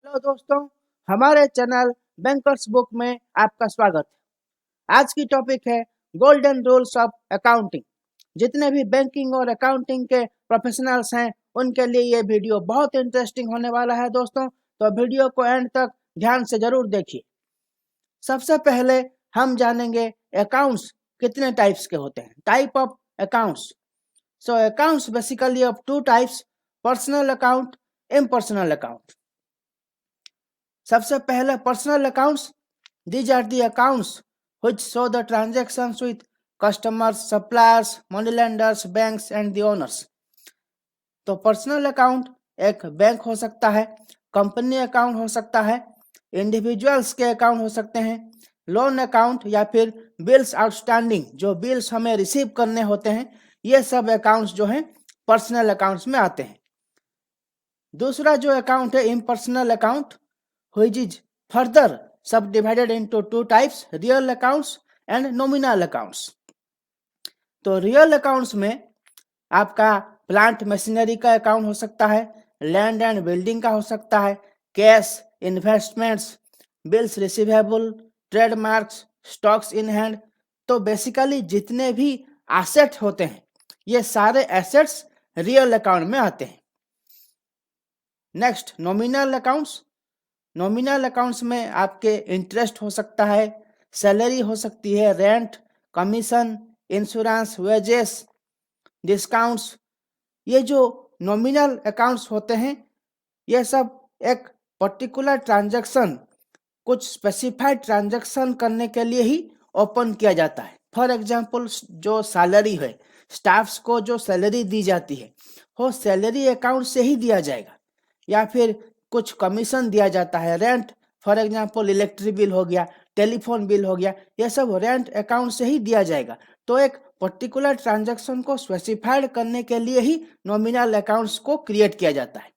Hello दोस्तों, हमारे channel bankers book में आपका स्वागत है। आज की टॉपिक है गोल्डन रूल्स ऑफ अकाउंटिंग। जितने भी बैंकिंग और अकाउंटिंग के प्रोफेशनल्स हैं उनके लिए ये वीडियो बहुत इंटरेस्टिंग होने वाला है दोस्तों, तो वीडियो को एंड तक ध्यान से जरूर देखिए। सबसे पहले हम जानेंगे अकाउंट्स कितने टाइप्स के होते हैं, type of accounts. So accounts basically of two types, personal account, impersonal account. सबसे पहले personal accounts, these are the accounts which show the transactions with customers, suppliers, money lenders, banks and the owners. तो personal account एक bank हो सकता है, company account हो सकता है, इंडिविजुअल्स के अकाउंट हो सकते हैं, लोन अकाउंट या फिर बिल्स आउटस्टैंडिंग, जो बिल्स हमें रिसीव करने होते हैं, ये सब अकाउंट्स जो हैं पर्सनल अकाउंट्स में आते हैं। दूसरा जो अकाउंट है impersonal account, which is further subdivided into two types, real accounts and nominal accounts. तो रियल अकाउंट्स में आपका प्लांट मशीनरी का अकाउंट हो सकता है, लैंड एंड बिल्डिंग का हो सकता है, cash, investments, bills receivable, trademarks, stocks in hand. तो बेसिकली जितने भी एसेट होते हैं ये सारे एसेट्स रियल अकाउंट में आते हैं। Next nominal accounts. Nominal accounts में आपके इंटरेस्ट हो सकता है, सैलरी हो सकती है, rent, commission, insurance, wages, discounts. ये जो नॉमिनल अकाउंट्स होते हैं ये सब एक पर्टिकुलर ट्रांजैक्शन, कुछ स्पेसिफाइड ट्रांजैक्शन करने के लिए ही ओपन किया जाता है। फॉर एग्जांपल जो सैलरी है, स्टाफ्स को जो सैलरी दी जाती है वो सैलरी अकाउंट से ही दिया जाएगा, या फिर कुछ कमीशन दिया जाता है, rent, for example electric bill हो गया, टेलीफोन बिल हो गया, ये सब रेंट अकाउंट से ही दिया जाएगा। तो एक पर्टिकुलर ट्रांजैक्शन को स्पेसिफाइड करने के लिए ही नॉमिनल अकाउंट्स को क्रिएट किया जाता है।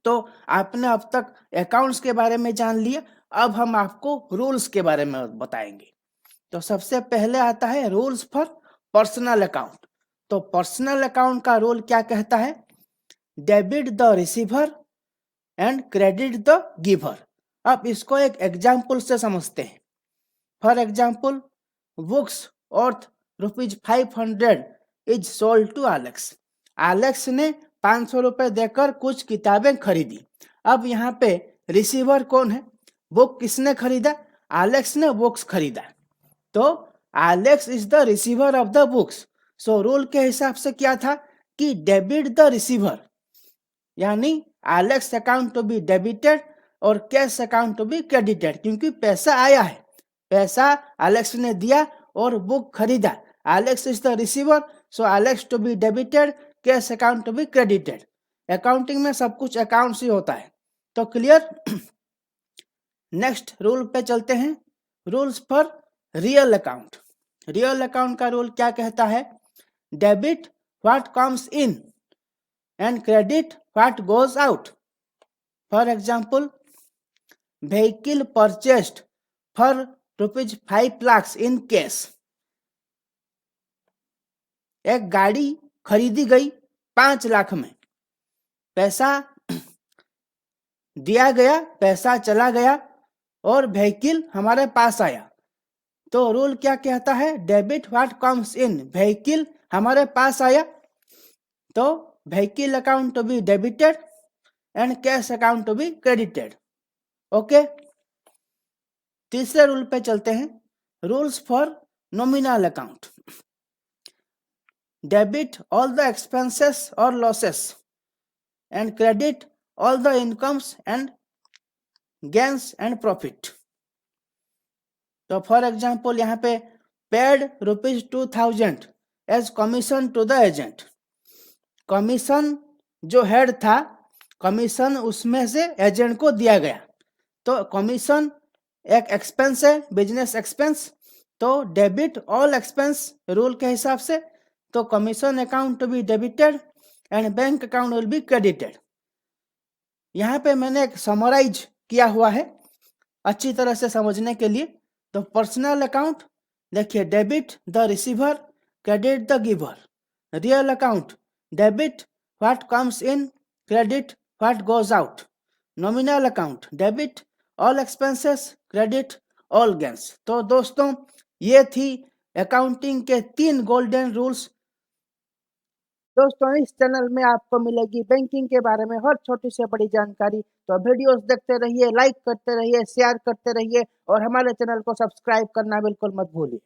तो आपने अब तक अकाउंट्स के बारे में जान लिया, अब हम आपको रूल्स के बारे में बताएंगे। तो सबसे पहले आता है रूल्स फॉर पर्सनल अकाउंट। तो पर्सनल अकाउंट का रूल क्या कहता है? Debit the receiver and credit the giver. अब इसको एक एग्जाम्पल से समझते हैं। For example, books worth ₹500 is sold to Alex. Alex ने 500 रुपए देकर कुछ किताबें खरीदी। अब यहाँ पे रिसीवर कौन है? बुक किसने खरीदा? एलेक्स ने बुक्स खरीदा। तो Alex is the receiver of the books. So rule के हिसाब से क्या था कि डेबिट द रिसीवर, यानी Alex account to be debited और cash account to be credited, क्योंकि पैसा आया है, पैसा एलेक्स ने दिया और बुक खरीदा। Alex is the receiver, so Alex to be debited, cash account to be credited. Accounting में सब कुछ अकाउंट से होता है। तो क्लियर? नेक्स्ट रूल पे चलते हैं, rules for real account. Real account का रूल क्या कहता है? Debit what comes in and credit what goes out. For example, vehicle purchased for ₹5 lakhs in cash. एक गाड़ी खरीदी गई 5 लाख में, पैसा दिया गया, पैसा चला गया और व्हीकल हमारे पास आया। तो रूल क्या कहता है? Debit what comes in, vehicle हमारे पास आया तो vehicle account to be debited and cash account to be credited. Okay, तीसरे रूल पे चलते हैं, rules for nominal account. Debit all the expenses और losses and credit all the incomes and gains and profit. तो for example यहाँ पे paid ₹2000 as commission to the agent. Commission जो head था, कमीशन उसमें से एजेंट को दिया गया। तो कमीशन एक एक्सपेंस है, बिजनेस एक्सपेंस। तो डेबिट ऑल एक्सपेंस रूल के हिसाब से, तो commission account to be debited and bank account will be credited. यहाँ पे मैंने एक समराइज किया हुआ है अच्छी तरह से समझने के लिए। तो पर्सनल अकाउंट देखिए, debit the receiver, credit the giver. Real account, debit what comes in, credit what goes out. Nominal account debit, all expenses credit, all gains. तो दोस्तों ये थी अकाउंटिंग के 3 गोल्डन रूल्स। दोस्तों इस चैनल में आपको मिलेगी बैंकिंग के बारे में हर छोटी से बड़ी जानकारी। तो वीडियोस देखते रहिए, लाइक करते रहिए, शेयर करते रहिए और हमारे चैनल को सब्सक्राइब करना बिल्कुल मत भूलिए।